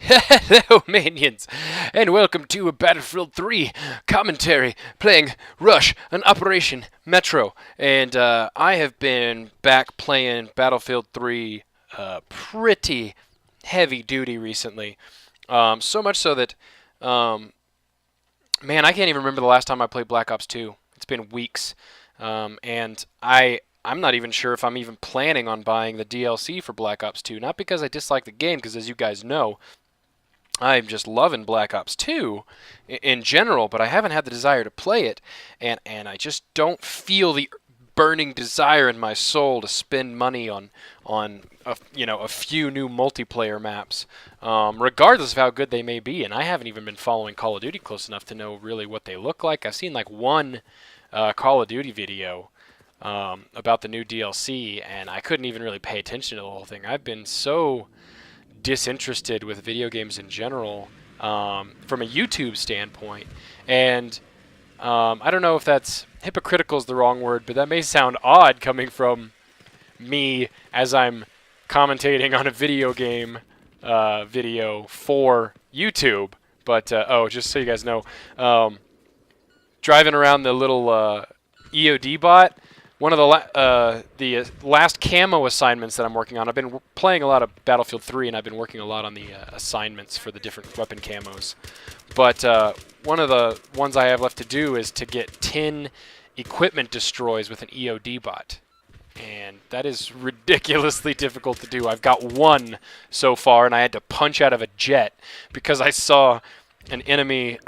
Hello, minions, and welcome to a Battlefield 3 commentary playing Rush on Operation Metro. And I have been back playing Battlefield 3 pretty heavy duty recently. So much so that, man, I can't even remember the last time I played Black Ops 2. It's been weeks. I'm not even sure if I'm even planning on buying the DLC for Black Ops 2. Not because I dislike the game, because as you guys know, I'm just loving Black Ops 2 in general, but I haven't had the desire to play it, and I just don't feel the burning desire in my soul to spend money on a few new multiplayer maps, regardless of how good they may be. And I haven't even been following Call of Duty close enough to know really what they look like. I've seen like one Call of Duty video about the new DLC, and I couldn't even really pay attention to the whole thing. I've been so disinterested with video games in general from a YouTube standpoint, and I don't know if that's hypocritical is the wrong word, but that may sound odd coming from me as I'm commentating on a video game video for YouTube. But oh, just so you guys know, driving around the little EOD bot. One of the last camo assignments that I'm working on, I've been playing a lot of Battlefield 3, and I've been working a lot on the assignments for the different weapon camos. But one of the ones I have left to do is to get 10 equipment destroys with an EOD bot. And that is ridiculously difficult to do. I've got one so far, and I had to punch out of a jet because I saw an enemy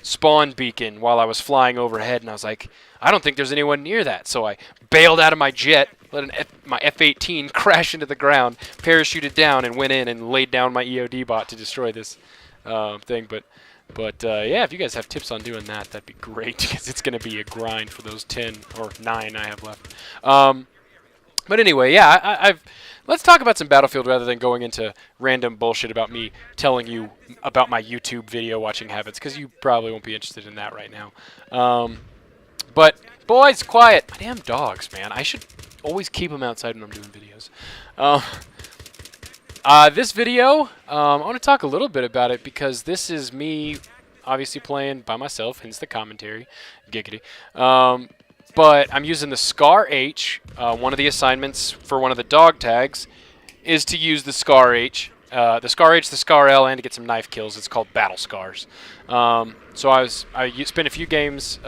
spawn beacon while I was flying overhead, and I was like, I don't think there's anyone near that. So I bailed out of my jet, let my F-18 crash into the ground, parachuted down, and went in and laid down my EOD bot to destroy this thing. But yeah, if you guys have tips on doing that, that'd be great, because it's going to be a grind for those 10 or 9 I have left. But anyway, yeah, let's talk about some Battlefield rather than going into random bullshit about me telling you about my YouTube video watching habits, because you probably won't be interested in that right now. But, boys, quiet. My damn dogs, man. I should always keep them outside when I'm doing videos. This video, I want to talk a little bit about it, because this is me obviously playing by myself, hence the commentary. Giggity. But I'm using the Scar H. One of the assignments for one of the dog tags is to use the Scar H. The Scar H, the Scar L, and to get some knife kills. It's called Battle Scars. So I spent a few games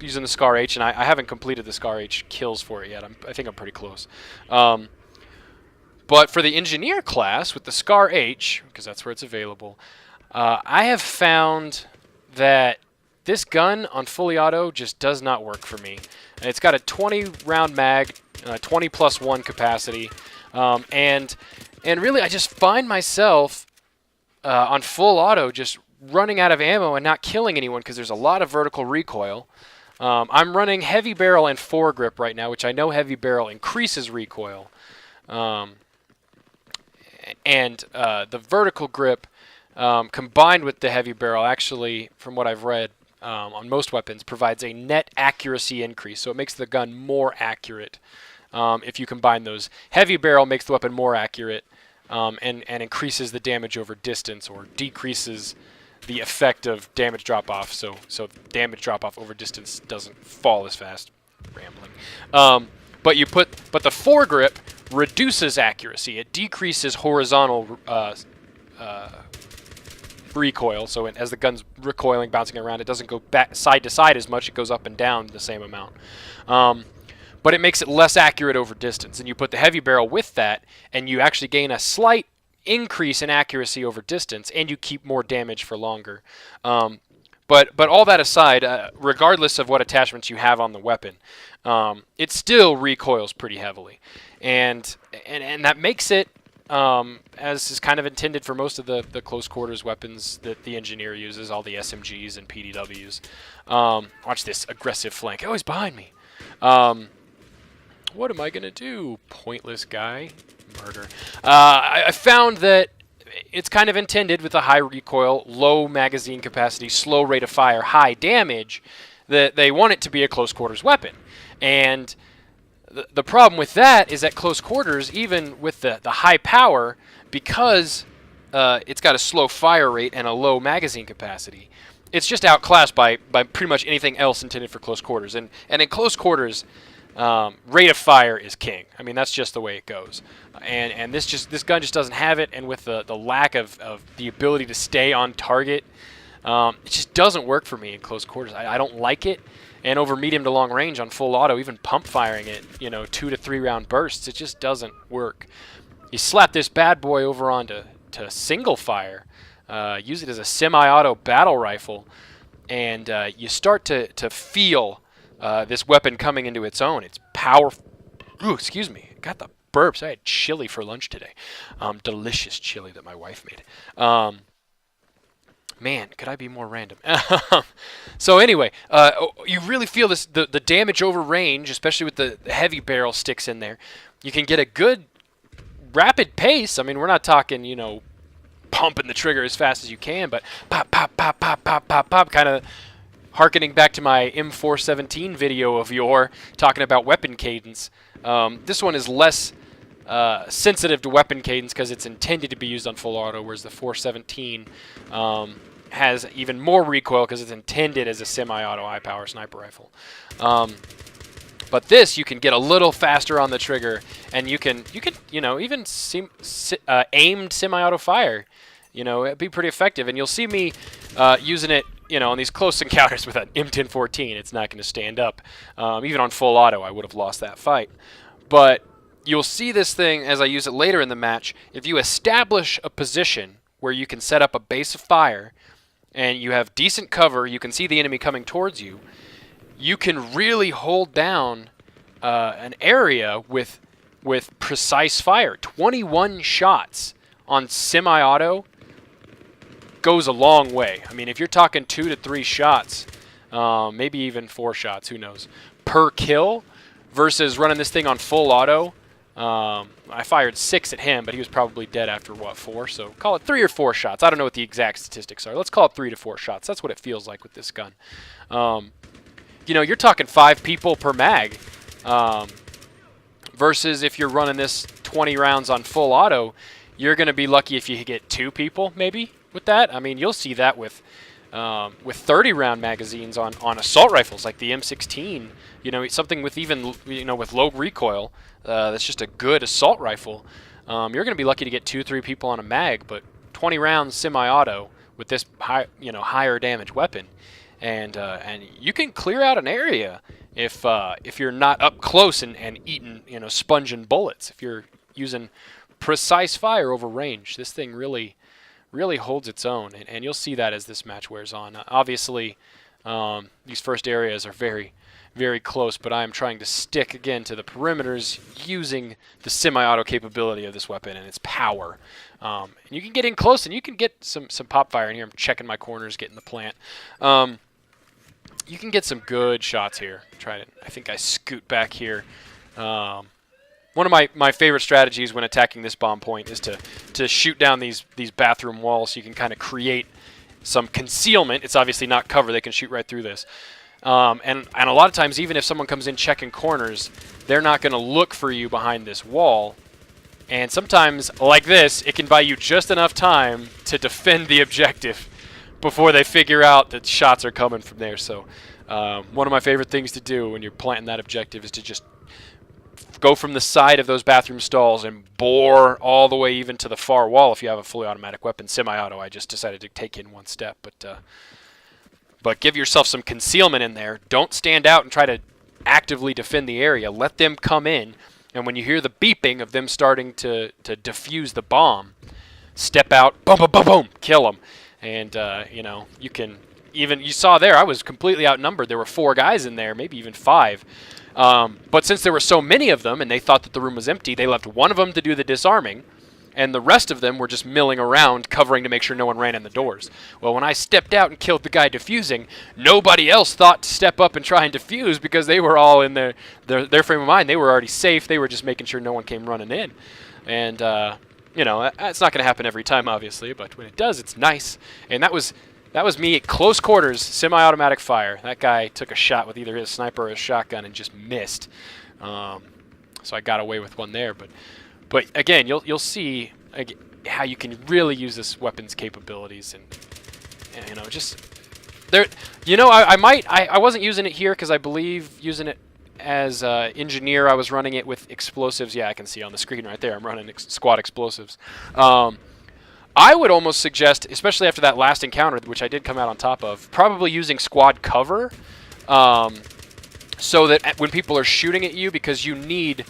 using the Scar H, and I haven't completed the Scar H kills for it yet. I think I'm pretty close. But for the Engineer class with the Scar H, because that's where it's available, I have found that this gun on fully auto just does not work for me. It's got a 20-round mag, 20 plus 1 capacity, and really I just find myself on full auto just running out of ammo and not killing anyone because there's a lot of vertical recoil. I'm running heavy barrel and foregrip right now, which I know heavy barrel increases recoil. And the vertical grip combined with the heavy barrel actually, from what I've read, on most weapons, provides a net accuracy increase. So it makes the gun more accurate if you combine those. Heavy barrel makes the weapon more accurate and increases the damage over distance, or decreases the effect of damage drop-off. So damage drop-off over distance doesn't fall as fast. Rambling. But the foregrip reduces accuracy. It decreases horizontal recoil, so as the gun's recoiling, bouncing around, it doesn't go back side to side as much, it goes up and down the same amount. But it makes it less accurate over distance, and you put the heavy barrel with that, and you actually gain a slight increase in accuracy over distance, and you keep more damage for longer. But all that aside, regardless of what attachments you have on the weapon, it still recoils pretty heavily, and that makes it, as is kind of intended for most of the close quarters weapons that the Engineer uses, all the SMGs and PDWs. Watch this aggressive flank. Oh, he's behind me. What am I gonna do? Pointless guy. Murder. I found that it's kind of intended with a high recoil, low magazine capacity, slow rate of fire, high damage, that they want it to be a close quarters weapon. And the problem with that is at close quarters, even with the high power, because it's got a slow fire rate and a low magazine capacity. It's just outclassed by pretty much anything else intended for close quarters. And in close quarters, rate of fire is king. I mean, that's just the way it goes. And this gun just doesn't have it. And with the lack of the ability to stay on target, it just doesn't work for me in close quarters. I don't like it. And over medium to long range on full auto, even pump firing it, 2 to 3 round bursts, it just doesn't work. You slap this bad boy over onto single fire, use it as a semi-auto battle rifle, and you start to feel this weapon coming into its own. It's powerful. Ooh, excuse me. Got the burps. I had chili for lunch today. Delicious chili that my wife made. Man, could I be more random? So anyway, you really feel this the damage over range, especially with the heavy barrel sticks in there. You can get a good rapid pace. I mean, we're not talking, pumping the trigger as fast as you can, but pop, pop, pop, pop, pop, pop, pop, kind of harkening back to my M417 video of yore, talking about weapon cadence. This one is less sensitive to weapon cadence because it's intended to be used on full auto, whereas the 417 has even more recoil because it's intended as a semi-auto high-power sniper rifle. But this, you can get a little faster on the trigger, and you can even aimed semi-auto fire. It'd be pretty effective, and you'll see me using it, on these close encounters with an M1014. It's not going to stand up. Even on full auto, I would have lost that fight. But you'll see this thing as I use it later in the match. If you establish a position where you can set up a base of fire, and you have decent cover, you can see the enemy coming towards you, you can really hold down an area with precise fire. 21 shots on semi-auto goes a long way. I mean, if you're talking 2 to 3 shots, maybe even 4 shots, who knows, per kill, versus running this thing on full auto. I fired 6 at him, but he was probably dead after, 4? So call it 3 or 4 shots. I don't know what the exact statistics are. Let's call it 3 to 4 shots. That's what it feels like with this gun. You're talking 5 people per mag, versus if you're running this 20 rounds on full auto, you're going to be lucky if you get 2 people maybe with that. I mean, you'll see that with 30-round magazines on assault rifles like the M16. Something with even with low recoil. That's just a good assault rifle. You're going to be lucky to get 2-3 people on a mag, but 20 rounds semi-auto with this higher damage weapon, and you can clear out an area if you're not up close and eating sponging bullets. If you're using precise fire over range, this thing really holds its own, and you'll see that as this match wears on. Obviously, these first areas are very, very close, but I am trying to stick again to the perimeters using the semi-auto capability of this weapon and its power. And you can get in close, and you can get some pop fire in here. I'm checking my corners, getting the plant. You can get some good shots here. I think I scoot back here. One of my favorite strategies when attacking this bomb point is to shoot down these bathroom walls so you can kind of create some concealment. It's obviously not cover. They can shoot right through this. And a lot of times, even if someone comes in checking corners, they're not going to look for you behind this wall. And sometimes, like this, it can buy you just enough time to defend the objective before they figure out that shots are coming from there. So one of my favorite things to do when you're planting that objective is to just go from the side of those bathroom stalls and bore all the way even to the far wall if you have a fully automatic weapon. Semi-auto, I just decided to take in one step. But give yourself some concealment in there. Don't stand out and try to actively defend the area. Let them come in, and when you hear the beeping of them starting to defuse the bomb, step out, boom, boom, boom, boom, kill them. And, you can even, you saw there, I was completely outnumbered. There were 4 guys in there, maybe even 5. But since there were so many of them and they thought that the room was empty, they left one of them to do the disarming, and the rest of them were just milling around, covering to make sure no one ran in the doors. Well, when I stepped out and killed the guy defusing, nobody else thought to step up and try and defuse because they were all in their frame of mind. They were already safe. They were just making sure no one came running in. And, it's not going to happen every time, obviously, but when it does, it's nice. And that was me at close quarters, semi-automatic fire. That guy took a shot with either his sniper or his shotgun and just missed. So I got away with one there. But again, you'll see how you can really use this weapon's capabilities, and you know, just there. You know, I wasn't using it here because I believe using it as engineer, I was running it with explosives. Yeah, I can see on the screen right there. I'm running squad explosives. I would almost suggest, especially after that last encounter, which I did come out on top of, probably using squad cover, so that when people are shooting at you, because you need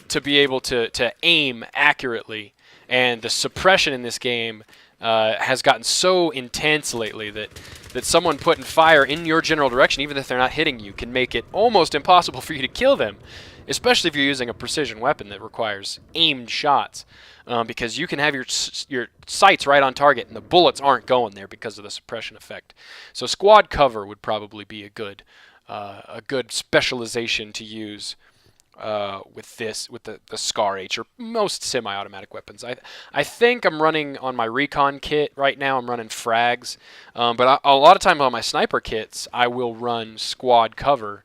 to be able to aim accurately, and the suppression in this game has gotten so intense lately that someone putting fire in your general direction, even if they're not hitting you, can make it almost impossible for you to kill them, especially if you're using a precision weapon that requires aimed shots. Because you can have your sights right on target, and the bullets aren't going there because of the suppression effect. So squad cover would probably be a good specialization to use with the Scar H or most semi-automatic weapons. I think I'm running on my recon kit right now. I'm running frags, but a lot of times on my sniper kits, I will run squad cover,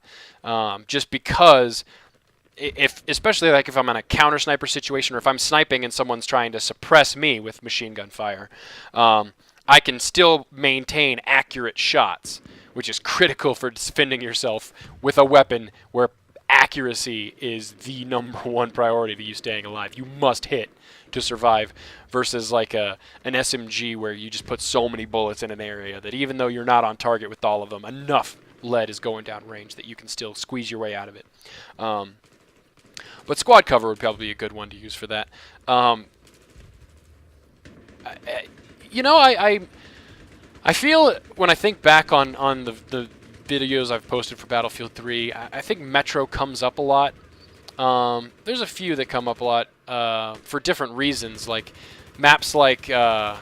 just because. Especially like if I'm in a counter sniper situation, or if I'm sniping and someone's trying to suppress me with machine gun fire, I can still maintain accurate shots, which is critical for defending yourself with a weapon where accuracy is the #1 priority to you staying alive. You must hit to survive, versus like an SMG where you just put so many bullets in an area that even though you're not on target with all of them, enough lead is going down range that you can still squeeze your way out of it. But squad cover would probably be a good one to use for that. You know, I feel when I think back on the videos I've posted for Battlefield 3, I think Metro comes up a lot. There's a few that come up a lot for different reasons, like maps like I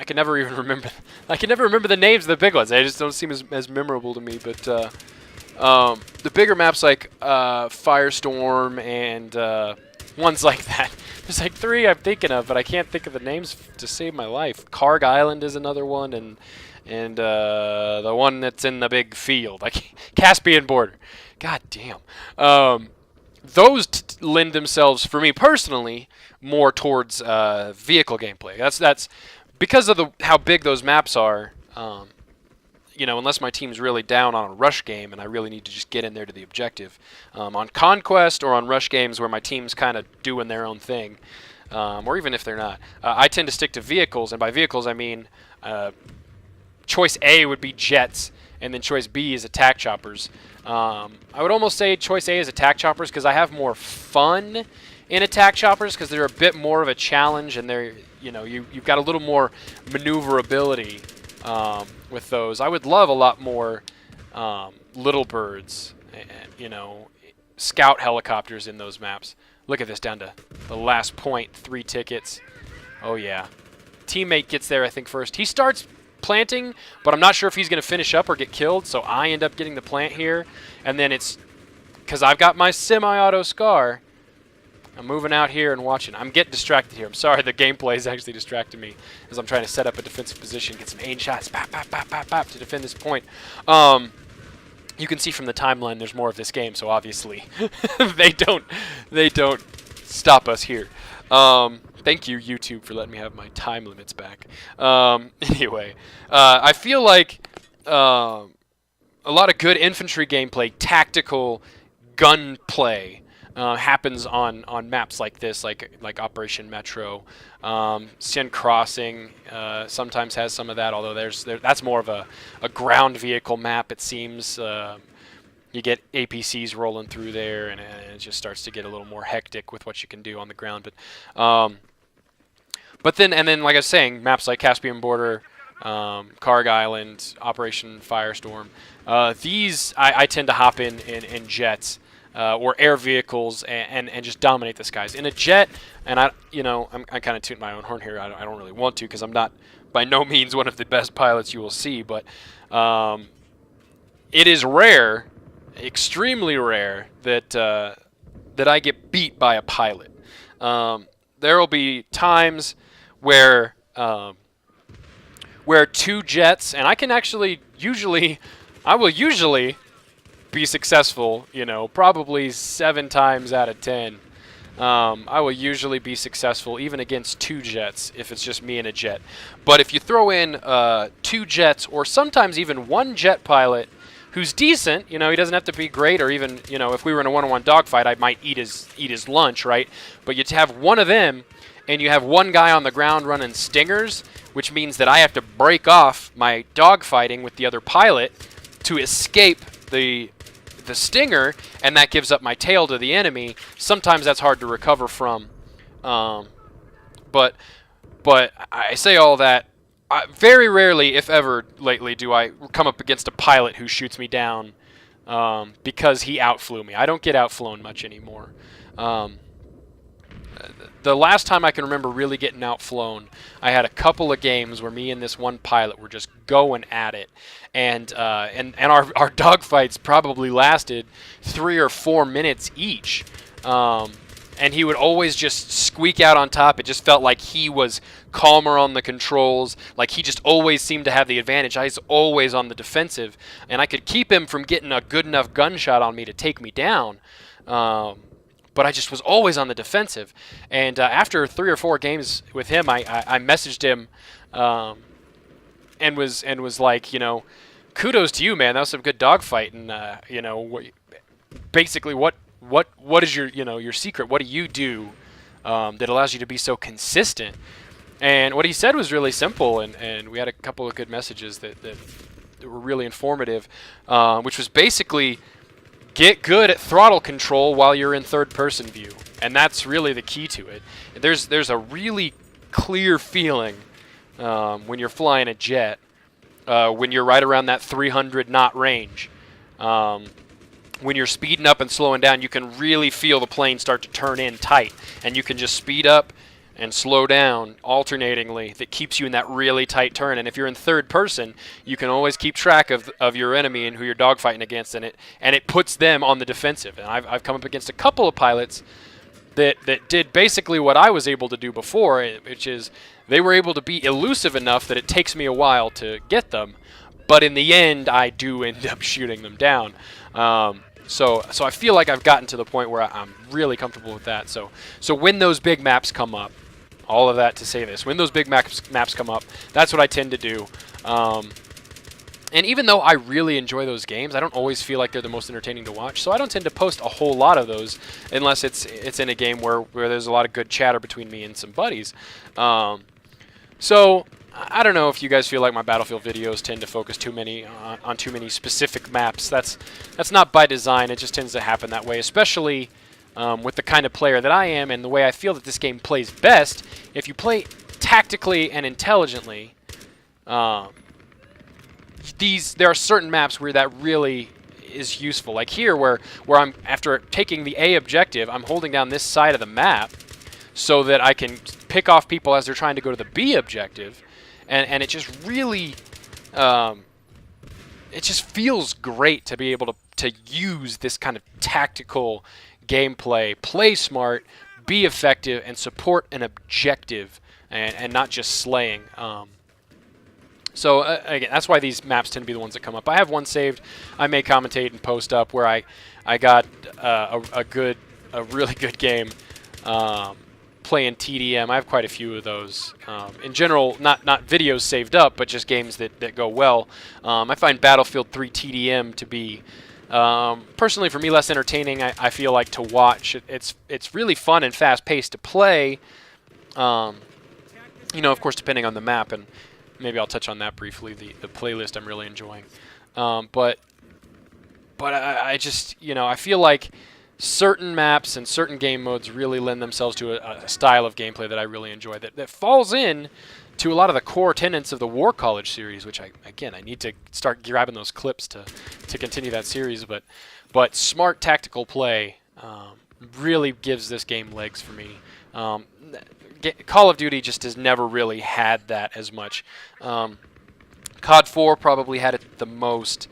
can never even remember. I can never remember the names of the big ones. They just don't seem as memorable to me. But the bigger maps like Firestorm and ones like that. There's like 3 I'm thinking of, but I can't think of the names to save my life. Karg Island is another one, and the one that's in the big field, like Caspian Border. God damn. Those lend themselves, for me personally, more towards vehicle gameplay. That's because of how big those maps are. You know, unless my team's really down on a rush game and I really need to just get in there to the objective. On Conquest or on rush games where my team's kind of doing their own thing, or even if they're not, I tend to stick to vehicles, and by vehicles I mean choice A would be jets, and then choice B is attack choppers. I would almost say choice A is attack choppers because I have more fun in attack choppers because they're a bit more of a challenge, and they're, you know, you've got a little more maneuverability with those. I would love a lot more little birds, you know, scout helicopters in those maps. Look at this, down to the last point, 3 tickets. Oh yeah. Teammate gets there, I think, first. He starts planting, but I'm not sure if he's going to finish up or get killed, so I end up getting the plant here. And then it's, because I've got my semi-auto Scar, I'm moving out here and watching. I'm getting distracted here. I'm sorry, the gameplay is actually distracting me as I'm trying to set up a defensive position, get some aim shots, bap, bap, bap, bap, bap, to defend this point. You can see from the timeline there's more of this game, so obviously they don't stop us here. Thank you, YouTube, for letting me have my time limits back. Anyway, I feel like a lot of good infantry gameplay, tactical gunplay, happens on maps like this, like Operation Metro. Sin Crossing sometimes has some of that, although that's more of a ground vehicle map, it seems. You get APCs rolling through there, and it just starts to get a little more hectic with what you can do on the ground. But then like I was saying, maps like Caspian Border, Karg Island, Operation Firestorm, these I tend to hop in jets. Or air vehicles, and just dominate the skies. In a jet, and I'm kind of tooting my own horn here. I don't really want to, because I'm not by no means one of the best pilots you will see, but it is rare, extremely rare, that I get beat by a pilot. There will be times where 2 jets, and I will usually be successful, you know, probably 7 times out of 10. I will usually be successful even against 2 jets if it's just me and a jet. But if you throw in 2 jets or sometimes even 1 jet pilot who's decent, you know, he doesn't have to be great, or even, you know, if we were in a one-on-one dogfight, I might eat his lunch, right? But you have one of them, and you have one guy on the ground running stingers, which means that I have to break off my dogfighting with the other pilot to escape the stinger, and that gives up my tail to the enemy. Sometimes that's hard to recover from. But I say all that. Very rarely, if ever, lately do I come up against a pilot who shoots me down because he outflew me. I don't get outflown much anymore. The last time I can remember really getting outflown, I had a couple of games where me and this one pilot were just going at it, and our dogfights probably lasted 3 or 4 minutes each. And he would always just squeak out on top. It just felt like he was calmer on the controls. Like he just always seemed to have the advantage. I was always on the defensive. And I could keep him from getting a good enough gunshot on me to take me down. But I just was always on the defensive. And after 3 or 4 games with him, I messaged him and was like, you know, kudos to you, man. That was some good dogfight. And, you know, basically what is your, you know, your secret? What do you do that allows you to be so consistent? And what he said was really simple, and we had a couple of good messages that were really informative, which was basically get good at throttle control while you're in third-person view, and that's really the key to it. There's a really clear feeling when you're flying a jet, when you're right around that 300 knot range. When you're speeding up and slowing down, you can really feel the plane start to turn in tight, and you can just speed up and slow down alternatingly. That keeps you in that really tight turn. And if you're in third person, you can always keep track of your enemy and who you're dogfighting against, and it puts them on the defensive. And I've come up against a couple of pilots that did basically what I was able to do before, which is they were able to be elusive enough that it takes me a while to get them, but in the end, I do end up shooting them down. So I feel like I've gotten to the point where I'm really comfortable with that. So when those big maps come up, all of that to say this, when those big maps come up, that's what I tend to do. And even though I really enjoy those games, I don't always feel like they're the most entertaining to watch. So I don't tend to post a whole lot of those unless it's in a game where there's a lot of good chatter between me and some buddies. So I don't know if you guys feel like my Battlefield videos tend to focus on too many specific maps. That's not by design. It just tends to happen that way, especially with the kind of player that I am and the way I feel that this game plays best. If you play tactically and intelligently, there are certain maps where that really is useful. Like here, where I'm, after taking the A objective, I'm holding down this side of the map so that I can pick off people as they're trying to go to the B objective. And it just really, it just feels great to be able to use this kind of tactical gameplay, play smart, be effective, and support an objective, and not just slaying. So again, that's why these maps tend to be the ones that come up. I have one saved. I may commentate and post up where I got a really good game. Playing TDM. I have quite a few of those. In general, not videos saved up, but just games that go well. I find Battlefield 3 TDM to be, personally for me, less entertaining. I feel like to watch. It's really fun and fast-paced to play. You know, of course, depending on the map, and maybe I'll touch on that briefly. The playlist I'm really enjoying. But I just, you know, I feel like certain maps and certain game modes really lend themselves to a style of gameplay that I really enjoy, that falls in to a lot of the core tenets of the War College series, which I need to start grabbing those clips to continue that series. But smart tactical play really gives this game legs for me. Call of Duty just has never really had that as much. COD 4 probably had it the most.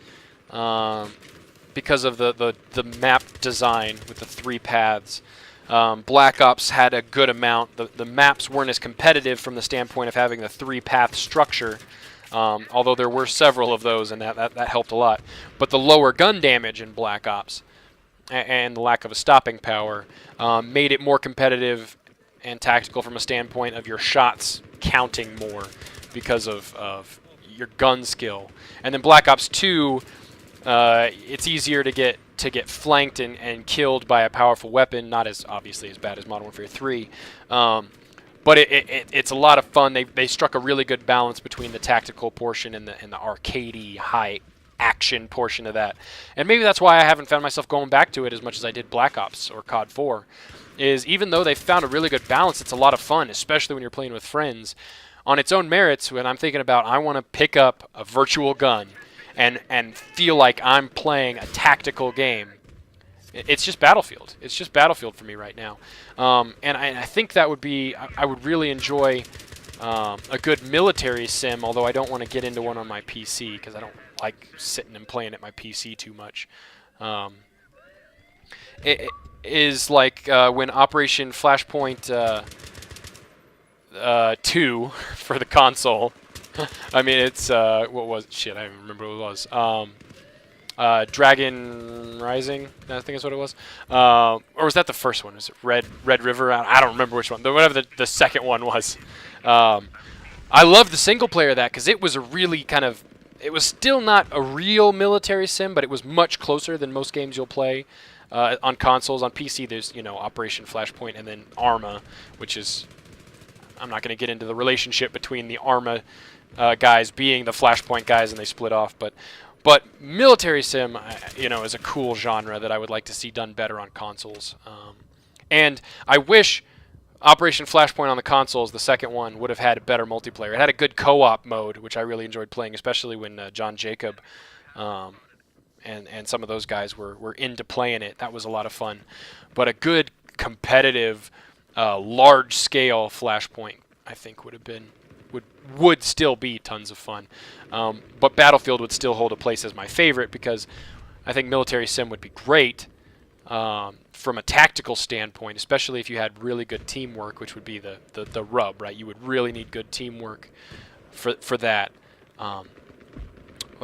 Because of the map design with the 3 paths. Black Ops had a good amount. The maps weren't as competitive from the standpoint of having the 3-path structure, although there were several of those, and that helped a lot. But the lower gun damage in Black Ops and the lack of a stopping power made it more competitive and tactical from a standpoint of your shots counting more because of your gun skill. And then Black Ops 2, it's easier to get flanked and killed by a powerful weapon, not as obviously as bad as Modern Warfare 3. But it's a lot of fun. They struck a really good balance between the tactical portion and the arcadey high action portion of that. And maybe that's why I haven't found myself going back to it as much as I did Black Ops or COD 4. Is even though they found a really good balance, it's a lot of fun, especially when you're playing with friends. On its own merits, when I'm thinking about I want to pick up a virtual gun and feel like I'm playing a tactical game, it's just Battlefield. It's just Battlefield for me right now. And I think that would be, I would really enjoy a good military sim, although I don't want to get into one on my PC because I don't like sitting and playing at my PC too much. It is like when Operation Flashpoint 2 for the console. I mean, it's, what was, shit, I don't even remember what it was. Dragon Rising, I think is what it was. Or was that the first one? Was it Red River? I don't remember which one. Whatever the second one was. I loved the single player of that because it was a really kind of, it was still not a real military sim, but it was much closer than most games you'll play on consoles. On PC, there's, you know, Operation Flashpoint and then Arma, which is, I'm not going to get into the relationship between the Arma guys being the Flashpoint guys and they split off, but military sim, you know, is a cool genre that I would like to see done better on consoles. And I wish Operation Flashpoint on the consoles, the second one, would have had a better multiplayer. It had a good co-op mode, which I really enjoyed playing, especially when John Jacob and some of those guys were into playing it. That was a lot of fun. But a good competitive, large-scale Flashpoint, I think, would still be tons of fun. But Battlefield would still hold a place as my favorite because I think military sim would be great from a tactical standpoint, especially if you had really good teamwork, which would be the rub, right? You would really need good teamwork for that. Well,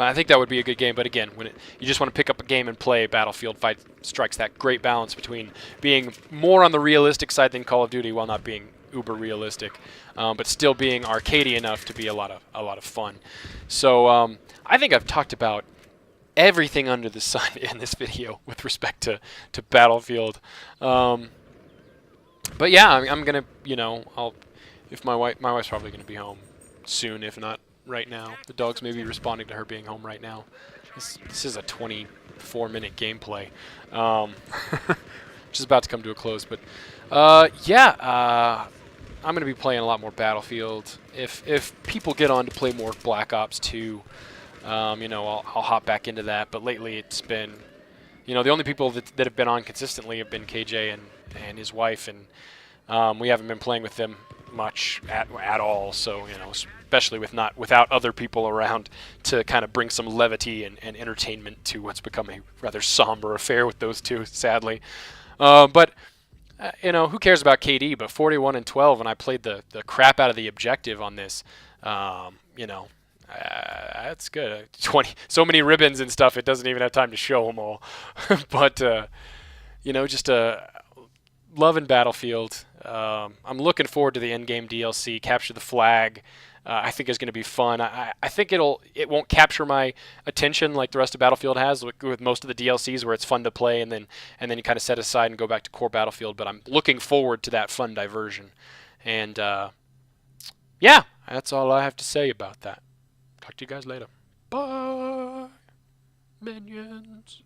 I think that would be a good game, but again, when you just want to pick up a game and play, Battlefield strikes that great balance between being more on the realistic side than Call of Duty while not being uber realistic, but still being arcadey enough to be a lot of fun. So I think I've talked about everything under the sun in this video with respect to Battlefield. But yeah, I'm gonna, you know, if my wife's probably gonna be home soon, if not right now. The dog's maybe responding to her being home right now. This is a 24-minute gameplay, which is about to come to a close. But yeah, I'm gonna be playing a lot more Battlefield. If people get on to play more Black Ops 2, you know, I'll hop back into that. But lately, it's been, you know, the only people that have been on consistently have been KJ and his wife, and we haven't been playing with them much at all. So, you know, especially without other people around to kind of bring some levity and entertainment to what's become a rather somber affair with those two, sadly. But you know, who cares about KD? But 41-12, and I played the crap out of the objective on this. You know, that's good. 20, so many ribbons and stuff. It doesn't even have time to show them all. But you know, just loving Battlefield. I'm looking forward to the endgame DLC, Capture the Flag. I think is going to be fun. I think it won't capture my attention like the rest of Battlefield has with most of the DLCs where it's fun to play and then you kind of set aside and go back to core Battlefield. But I'm looking forward to that fun diversion. And yeah, that's all I have to say about that. Talk to you guys later. Bye, minions.